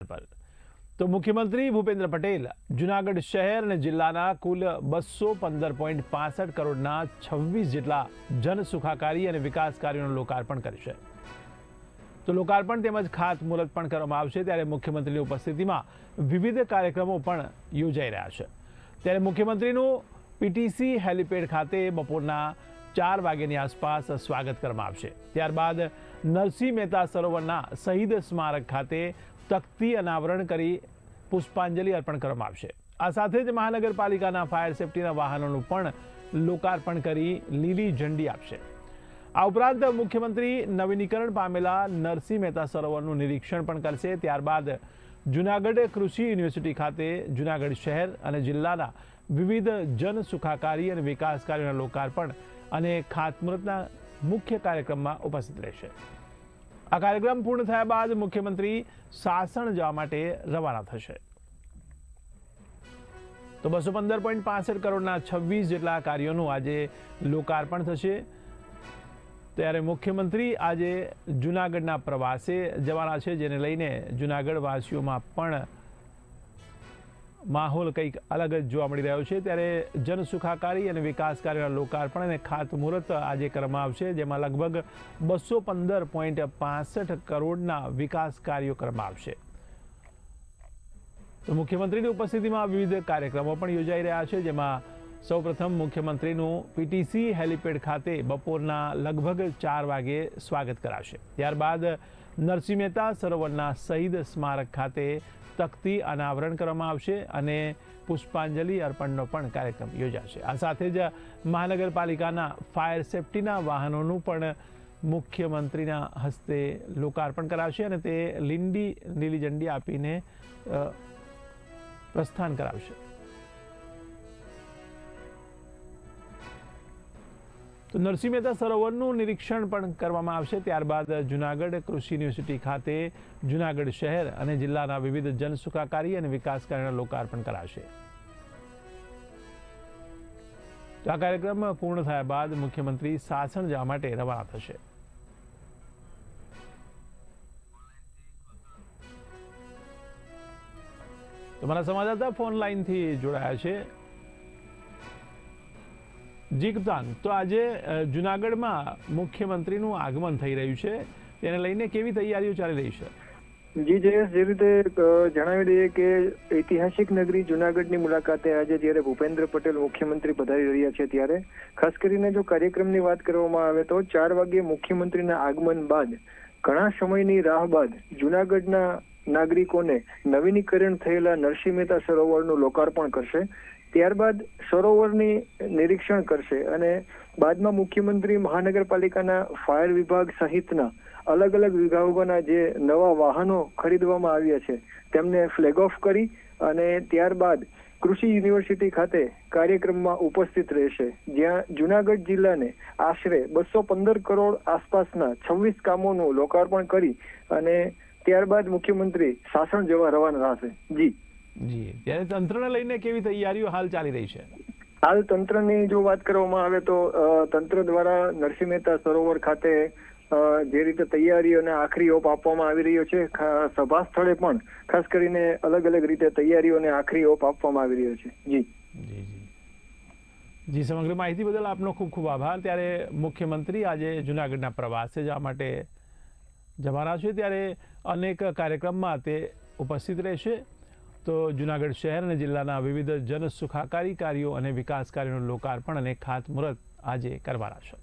પર તો મુખ્યમંત્રી ભૂપેન્દ્ર પટેલ જૂનાગઢ શહેર અને જિલ્લાના કુલ 215.65 કરોડના 26 જેટલા જન સુખાકારી અને વિકાસ કાર્યોનું લોકાર્પણ કરશે। તો લોકાર્પણ તેમજ ખાતમુહૂર્ત પણ કરવામાં આવશે। ત્યારે મુખ્યમંત્રીની ઉપસ્થિતિમાં વિવિધ કાર્યક્રમો પણ યોજાઈ રહ્યા છે। ત્યારે મુખ્યમંત્રીનું પીટીસી હેલિપેડ ખાતે બપોરના 4 વાગ્યાની આસપાસ સ્વાગત કરવામાં આવશે। ત્યારબાદ નરસિંહ મહેતા સરોવરના શહીદ સ્મારક ખાતે તખ્તી અનાવરણ કરી પુષ્પાંજલિ અર્પણ કરવામાં આવશે। આ સાથે જ મહાનગરપાલિકાના ફાયર સેફટીના વાહનોનું પણ લોકાર્પણ કરી લીલી ઝંડી આપશે। આ ઉપરાંત મુખ્યમંત્રી નવીનીકરણ પામેલા નરસિંહ મહેતા સરોવરનું નિરીક્ષણ પણ કરશે। ત્યારબાદ જૂનાગઢ કૃષિ યુનિવર્સિટી ખાતે જૂનાગઢ શહેર અને જિલ્લાના વિવિધ જન સુખાકારી અને વિકાસ કાર્યોના લોકાર્પણ અને ખાતમુહૂર્તના મુખ્ય કાર્યક્રમમાં ઉપસ્થિત રહેશે। આ કાર્યક્રમ પૂર્ણ થયા બાદ મુખ્યમંત્રી સાસણ જવા માટે રવાના થશે। તો 215.65 કરોડના 26 જેટલા કાર્યોનું આજે લોકાર્પણ થશે। ત્યારે મુખ્યમંત્રી આજે જૂનાગઢના પ્રવાસે જવાના છે, જેને લઈને જૂનાગઢ વાસીઓમાં પણ માહોલ કંઈક અલગ જ જોવા મળી રહ્યો છે। ત્યારે જન સુખાકારી અને વિકાસ કાર્યોના લોકાર્પણ અને ખાતમુહૂર્ત આજે કરવામાં આવશે, જેમાં લગભગ 215.65 કરોડના વિકાસ કાર્યો કરવામાં આવશે। તો મુખ્યમંત્રીની ઉપસ્થિતિમાં વિવિધ કાર્યક્રમો પણ યોજાઈ રહ્યા છે, જેમાં સૌપ્રથમ મુખ્યમંત્રીનું પીટીસી હેલિપેડ ખાતે બપોરના લગભગ 4 વાગે સ્વાગત કરાશે। ત્યારબાદ નરસિંહ મહેતા સરોવરના શહીદ સ્મારક ખાતે તખ્તી અનાવરણ કરવામાં આવશે અને પુષ્પાંજલિ અર્પણનો પણ કાર્યક્રમ યોજાશે। આ સાથે જ મહાનગરપાલિકાના ફાયર સેફટીના વાહનોનું પણ મુખ્યમંત્રીના હસ્તે લોકાર્પણ કરાવશે અને તે લીલી ઝંડી આપીને પ્રસ્થાન કરાવશે। તો નરસિંહ મહેતા સરોવરનું નિરીક્ષણ પણ કરવામાં આવશે। ત્યારબાદ જૂનાગઢ કૃષિ યુનિવર્સિટી ખાતે જૂનાગઢ શહેર અને જિલ્લાના વિવિધ જન સુખાકારી અને વિકાસ કાર્યોના લોકાર્પણ કરાશે। તો આ કાર્યક્રમ પૂર્ણ થયા બાદ મુખ્યમંત્રી સાસણ જવા માટે રવાના થશે। તો મારા સંવાદદાતા ફોન લાઈનથી જોડાયા છે। જી કપ્તાન, તો આજે જૂનાગઢમાં મુખ્યમંત્રીનું આગમન થઈ રહ્યું છે, તેને લઈને કેવી તૈયારીઓ ચાલી રહી છે? જી જયેશ, જે રીતે જણાવી દઈએ કે ઐતિહાસિક નગરી જૂનાગઢની મુલાકાતે આજે જ્યારે ભૂપેન્દ્ર પટેલ મુખ્યમંત્રી પધારી રહ્યા છે, ત્યારે ખાસ કરીને જો કાર્યક્રમની વાત કરવામાં આવે તો 4 વાગ્યે મુખ્યમંત્રીના આગમન બાદ ઘણા સમયની રાહ બાદ જૂનાગઢના નાગરિકોને નવીનીકરણ થયેલા નરસિંહ મહેતા સરોવરનું લોકાર્પણ કરશે। ત્યારબાદ સરોવરની નિરીક્ષણ કરશે અને બાદમાં મુખ્યમંત્રી મહાનગરપાલિકાના ફાયર વિભાગ સહિતના અલગ અલગ વિભાગોના જે નવા વાહનો ખરીદવામાં આવ્યા છે તેમને ફ્લેગ ઓફ કરી અને ત્યારબાદ કૃષિ યુનિવર્સિટી ખાતે કાર્યક્રમમાં ઉપસ્થિત રહેશે, જ્યાં જૂનાગઢ જિલ્લાને આશરે 215 કરોડ આસપાસના 26 કામોનું લોકાર્પણ કરી અને ત્યારબાદ મુખ્યમંત્રી સાસણ જવા રવાના થશે। જી ત્યારે તંત્રને લઈને કેવી તૈયારીઓ હાલ ચાલી રહી છે? હાલ તંત્રની જો વાત કરવામાં આવે તો તંત્ર દ્વારા નરસિંહ મહેતા સરોવર ખાતે જે રીતે તૈયારીઓને આખરી ઓપ આપવામાં આવી રહ્યો છે, સભા સ્થળે પણ ખાસ કરીને અલગ અલગ રીતે તૈયારીઓને આખરી ઓપ આપવામાં આવી રહ્યો છે। જી સમગ્ર માહિતી બદલ આપનો ખૂબ ખૂબ આભાર। ત્યારે મુખ્યમંત્રી આજે જૂનાગઢના પ્રવાસે જવા માટે જવાના છે, ત્યારે અનેક કાર્યક્રમમાં તે ઉપસ્થિત રહેશે। તો જૂનાગઢ શહેર અને જિલ્લાના વિવિધ જન સુખાકારી કાર્યો અને વિકાસ કાર્યોનું લોકાર્પણ અને ખાતમુહૂર્ત આજે કરવાના છે।